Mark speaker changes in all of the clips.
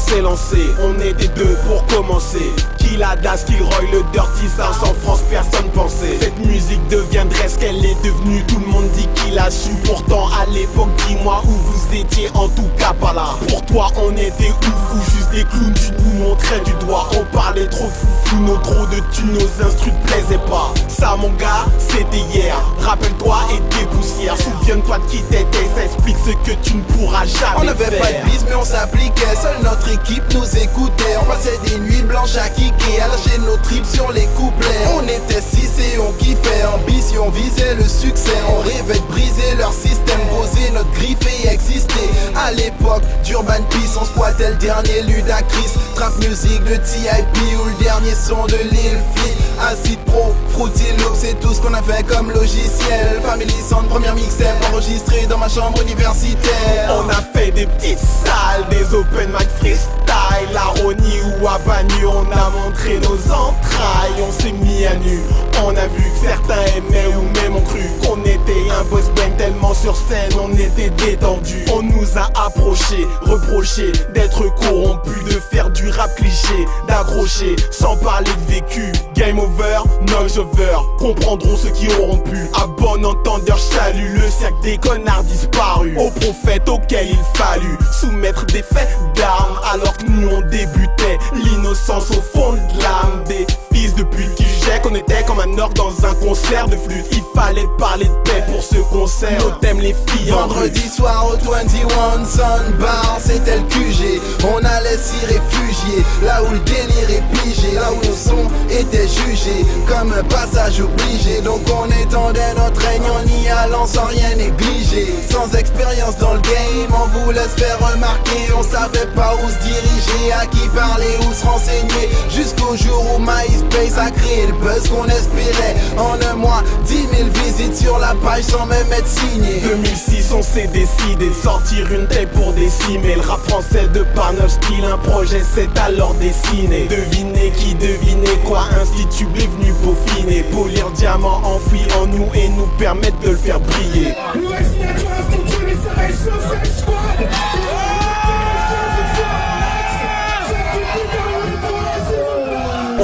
Speaker 1: s'est lancé, on était deux pour commencer. Kill Das, Kilroy, le Dirty South, en France personne pensait. Cette musique deviendrait ce qu'elle est devenue, tout le monde dit qu'il a su. Pourtant à l'époque, dis-moi où vous étiez, en tout cas pas là. Pour toi on était ouf ou juste des clowns, tu nous montrais du doigt. On parlait trop foufou, nos trop de thunes, nos instrus te plaisaient pas. Ça mon gars, c'était hier, rappelle-toi et tes poussières. Souviens-toi de qui t'étais, ça explique ce que tu ne pourras jamais faire.
Speaker 2: On n'avait pas de bise mais on s'appliquait, seule notre équipe nous écoutait. On passait des nuits blanches à kicker, à lâcher nos tripes sur les couplets. On était 6 et on kiffait, ambition visait le succès. On rêvait de briser leur système, poser notre griffe et exister. À l'époque d'Urban Peace, on squattait le dernier Ludacris, trap music de TIP ou le dernier son de Lil Flea. Acid Pro, Fruity Loop, c'est tout ce qu'on a fait comme logiciel. Family Sound, première mixtape enregistrée dans ma chambre universitaire.
Speaker 1: On a fait des petites salles, des open mic freestyle, à Rony ou à Bagneux, on a montré nos entrailles. On s'est mis à nu, on a vu que certains aimaient ou même ont cru qu'on était un boss band, tellement sur scène on était détendu. On nous a approchés, reproché d'être corrompus, de faire du rap cliché, d'accrocher sans parler de vécu. Game over, noise over, comprendront ceux qui auront pu. À bon entendeur, salue le cercle des connards disparus. Au prophète auquel il fallut soumettre des faits d'armes, alors que nous on débutait l'innocence au fond de l'âme. Des fils de pute qui jugeaient qu'on était comme un orgue dans un concert de flûte. Il fallait parler de paix pour ce concert. Nos thèmes les filles
Speaker 2: vendredi soir au 21 Sun Bar, c'était le QG. On allait s'y réfugier, là où le délire est pigé, là où nos sons étaient jugés comme un passage obligé. Donc on étendait notre règne en y allant sans rien négliger. Sans expérience dans le game, on voulait se faire remarquer. On savait pas où se diriger, à qui parler, où se renseigner. Jusqu'au jour où MySpace a créé le buzz qu'on espérait. En un mois, 10 000 visites sur la page sans même être signé.
Speaker 1: 2006 on s'est décidé de sortir une tape pour décimer le rap français de par notre style. Un projet s'est alors dessiné. Devinez qui devinait quoi, Institut est venu peaufiner, polir diamant enfoui en nous et nous permettre de le faire briller.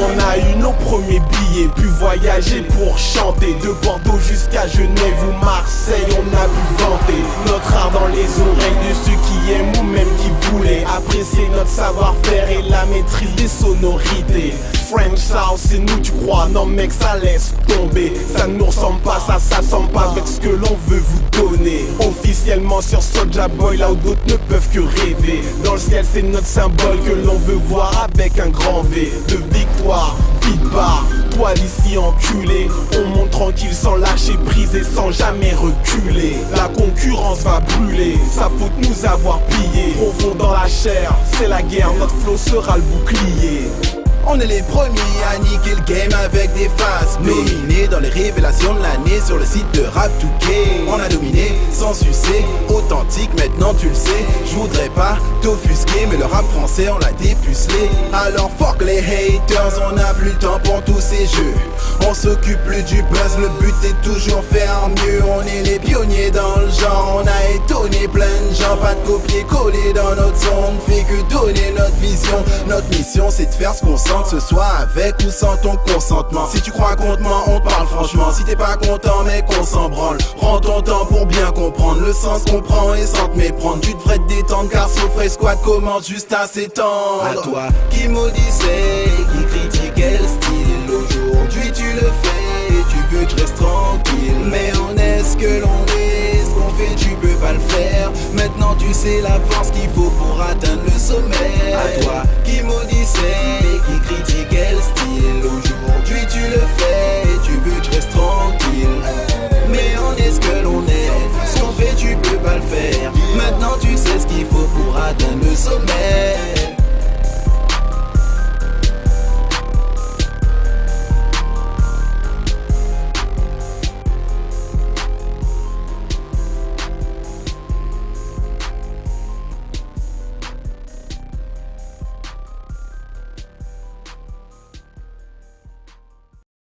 Speaker 1: On a eu nos premiers billets, pu voyager pour chanter. De Bordeaux jusqu'à Genève ou Marseille, on a pu vanter notre art dans les oreilles de ceux qui aiment ou même qui voulaient apprécier notre savoir-faire et la maîtrise des sonorités. French South, c'est nous tu crois? Non mec, ça laisse tomber. Ça ne nous ressemble pas, ça s'assemble pas avec ce que l'on veut vous donner. Officiellement sur Soulja Boy, là où d'autres ne peuvent que rêver. Dans le ciel c'est notre symbole que l'on veut voir avec un grand V. De victoire, vite barre, toi d'ici enculé. On monte tranquille sans lâcher prise et sans jamais reculer. La concurrence va brûler, ça faut nous avoir pillé. Profond dans la chair, c'est la guerre, notre flow sera le bouclier.
Speaker 2: On est les premiers à niquer le game avec des faces. Nominés dans les révélations de l'année sur le site de Rap2K. On a dominé sans sucer, authentique maintenant tu le sais. Je voudrais pas t'offusquer mais le rap français on l'a dépucelé. Alors fuck les haters, on a plus le temps pour tous ces jeux. On s'occupe plus du buzz, le but est toujours faire mieux. On est les pionniers dans le genre, on a étonné plein de gens. Pas de copier-coller dans notre son, on ne fait que donner notre vision. Notre mission c'est de faire ce qu'on sent, que ce soit avec ou sans ton consentement. Si tu crois contre moi, on parle franchement. Si t'es pas content, mec, on s'en branle. Prends ton temps pour bien comprendre le sens qu'on prend et sans te méprendre. Tu devrais te détendre car Sofray Squad commence juste à s'étendre. À toi qui maudissais, qui critiquait le style, aujourd'hui tu le fais, tu veux que je reste tranquille. Mais on est ce que l'on est, ce qu'on fait tu peux pas le faire. Maintenant tu sais la force qu'il faut pour atteindre le sommet. À toi qui maudissais, qui critiquait le style, aujourd'hui tu le fais, tu veux que je reste tranquille. Mais on est ce que l'on est, ce qu'on fait tu peux pas le faire. Maintenant tu sais ce qu'il faut pour atteindre le sommet.